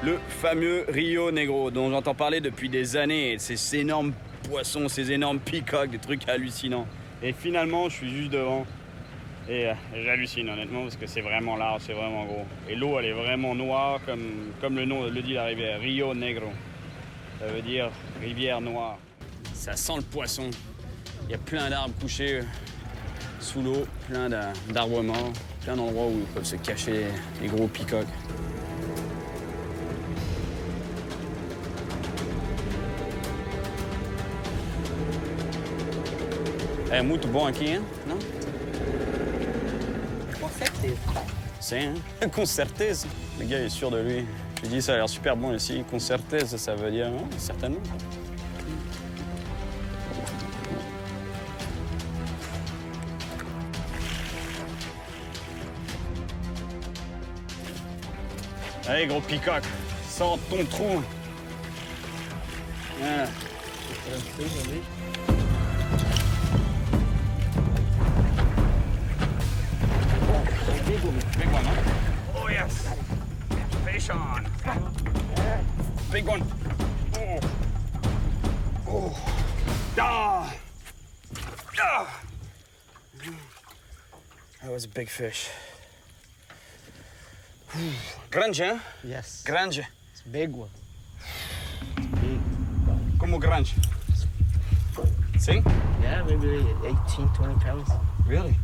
Le fameux Rio Negro dont j'entends parler depuis des années. Ces énormes poissons, ces énormes peacocks, des trucs hallucinants. Et finalement, je suis juste devant. Et j'hallucine honnêtement parce que c'est vraiment large, c'est vraiment gros. Et l'eau, elle est vraiment noire comme le nom le dit la rivière. Rio Negro. Ça veut dire rivière noire. Ça sent le poisson. Il y a plein d'arbres couchés sous l'eau, plein d'arbres morts, plein d'endroits où ils peuvent se cacher les gros peacocks. É muito bom aqui, hein? Não? Com certeza. C'est, hein? Com certeza. Le gars est sûr de lui. Je lui dis, ça a l'air super bon ici. Com certeza, ça veut dire, hein, certainement. Allez, gros peacock, sors ton trou. Voilà. Big one, huh? Oh, yes. Fish on. Big one. Oh. Oh. Ah. Ah. That was a big fish. Grande, hein? Yes. Grande. It's a big one. It's big. Como grande? Sim? Yeah, maybe 18, 20 pounds. Really?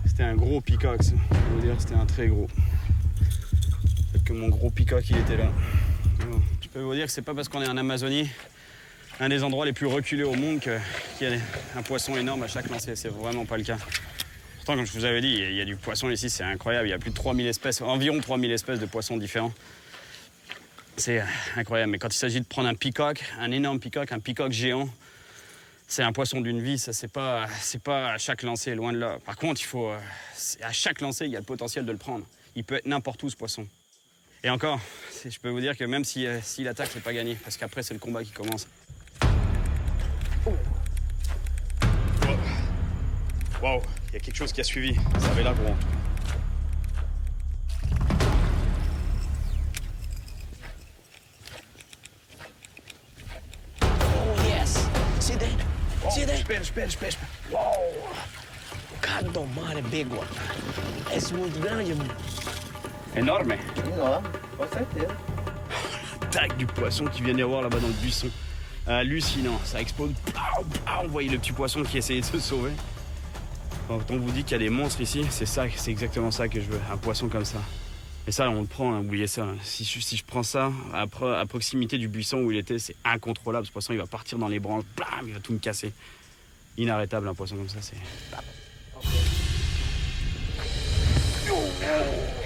C'était un gros peacock, ça. Je veux dire, c'était un très gros. Peut-être que mon gros peacock, il était là. Bon, je peux vous dire que c'est pas parce qu'on est en Amazonie, un des endroits les plus reculés au monde, qu'il y a un poisson énorme à chaque lancée. C'est vraiment pas le cas. Pourtant, comme je vous avais dit, il y a du poisson ici, c'est incroyable. Il y a plus de 3000 espèces, environ 3000 espèces de poissons différents. C'est incroyable. Mais quand il s'agit de prendre un peacock, un énorme peacock, un peacock géant, c'est un poisson d'une vie. Ça, c'est pas à chaque lancée, loin de là. Par contre, à chaque lancée, il y a le potentiel de le prendre. Il peut être n'importe où, ce poisson. Et encore, je peux vous dire que même s'il attaque, c'est pas gagné. Parce qu'après, c'est le combat qui commence. Wow, il y a quelque chose qui a suivi. Ça avait l'air gros. Oh, yes. See that? Oh, See that? Espera. Wow. Cara do mar é big one. É muito grande. Énorme. Não, com certeza. Tac du poisson qui vient d'y avoir là-bas dans le buisson. Hallucinant, ça explose. On voyait le petit poisson qui essayait de se sauver. Quand on vous dit qu'il y a des monstres ici, c'est exactement ça que je veux, un poisson comme ça. Et ça, on le prend, hein, oubliez ça. Si je prends ça à proximité du buisson où il était, c'est incontrôlable. Ce poisson, il va partir dans les branches, blam, il va tout me casser. Inarrêtable, un poisson comme ça, c'est... Oh,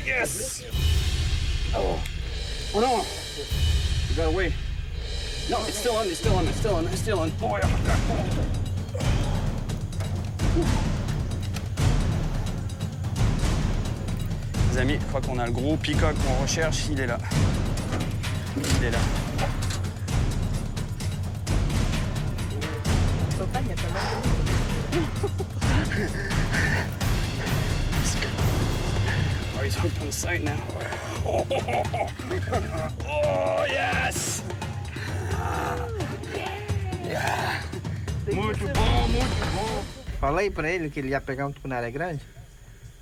yes! Oh non! You got away. No, it's still on. Oh, yeah. Les amis, je crois qu'on a le gros peacock qu'on recherche, il est là. Il est là. Oh, he's hooked on sight now. Oh, yes! Yeah. Muito bom. Fala aí pra ele que ele ia pegar um tucunaré grande.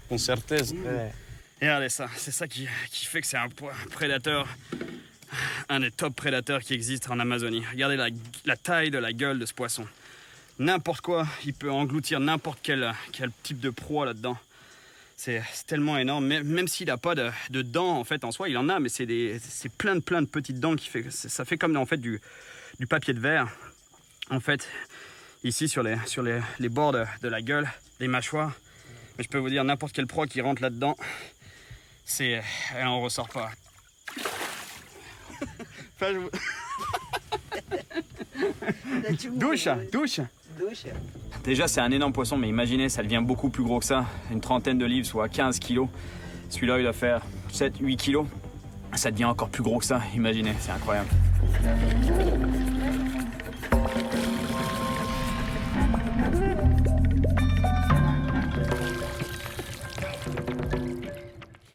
Com certeza. É. Et regardez ça, c'est ça qui fait que c'est un prédateur, un des top prédateurs qui existent en Amazonie. Regardez la taille de la gueule de ce poisson. N'importe quoi, il peut engloutir n'importe quel type de proie là-dedans. C'est tellement énorme, même s'il n'a pas de dents en fait en soi, il en a, mais c'est plein de petites dents qui fait, ça fait comme en fait du papier de verre. En fait, ici sur les bords de la gueule, les mâchoires. Mais je peux vous dire, n'importe quelle proie qui rentre là-dedans, on ressort pas. Enfin, douche. Déjà, c'est un énorme poisson, mais imaginez, ça devient beaucoup plus gros que ça. Une trentaine de livres, soit 15 kilos. Celui-là, il doit faire 7-8 kilos. Ça devient encore plus gros que ça, imaginez, c'est incroyable.